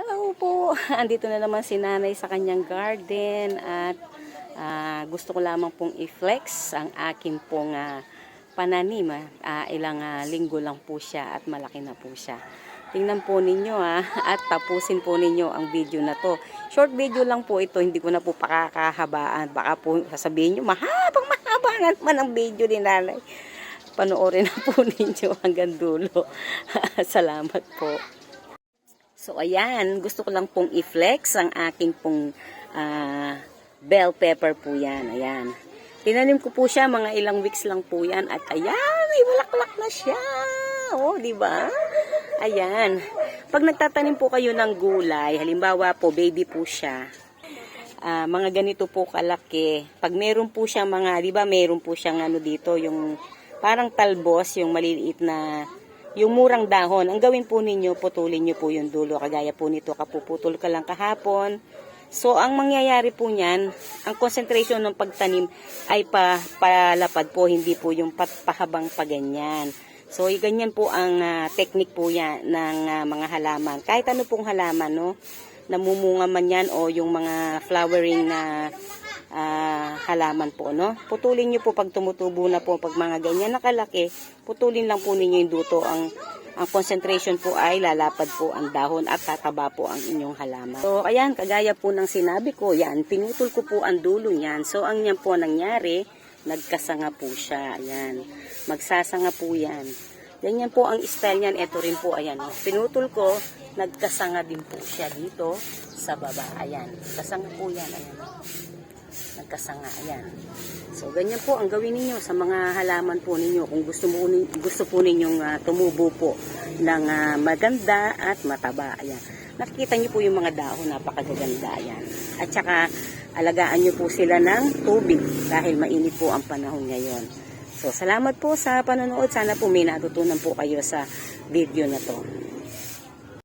Hello po! Andito na naman si nanay sa kanyang garden at gusto ko lamang pong i-flex ang akin pong pananim. Ilang linggo lang po siya at malaki na po siya. Tingnan po ninyo at tapusin po ninyo ang video na to. Short video lang po ito, hindi ko na po pakakahabaan. Baka po sasabihin nyo, mahaba na naman ang video ni nanay. Panoorin na po ninyo hanggang dulo. Salamat po. So, ayan, gusto ko lang pong i-flex ang aking pong bell pepper po yan. Ayan. Tinanim ko po siya, mga ilang weeks lang po yan. At ayan, may bulaklak na siya. Oh, di ba? Ayan. Pag nagtatanim po kayo ng gulay, halimbawa po, baby po siya. Mga ganito po kalaki. Pag meron po siya mga, di ba, meron po siyang ano dito, yung parang talbos, yung maliliit na yung murang dahon, ang gawin po ninyo, putulin nyo po yung dulo. Kagaya po nito, kapuputol ka lang kahapon. So, ang mangyayari po niyan, ang concentration ng pagtanim ay palapad po, hindi po yung pahabang paganyan. So, ganyan po ang technique po yan ng mga halaman. Kahit ano pong halaman, no? Namumunga man yan o yung mga flowering na halaman po, no? Putulin nyo po pag tumutubo na po, pag mga ganyan nakalaki, putulin lang po ninyo yung duto. Ang concentration po ay lalapad po ang dahon at tataba po ang inyong halaman. So, ayan, kagaya po ng sinabi ko, yan, pinutol ko po ang dulo niyan. So, ang yan po nangyari, nagkasanga po siya. Ayan, magsasanga po yan. Ganyan po ang style niyan. Ito rin po, ayan, pinutol ko, nagkasanga din po siya dito sa baba. Ayan, kasanga po yan, ayan. Nagkasanga, ayan. So, ganyan po ang gawin ninyo sa mga halaman po ninyo kung gusto po ninyong tumubo po ng maganda at mataba. Ayan. Nakikita niyo po yung mga dahon, napakaganda. Ayan. At saka, alagaan niyo po sila ng tubig dahil mainit po ang panahon ngayon. So, salamat po sa panonood. Sana po may natutunan po kayo sa video na to.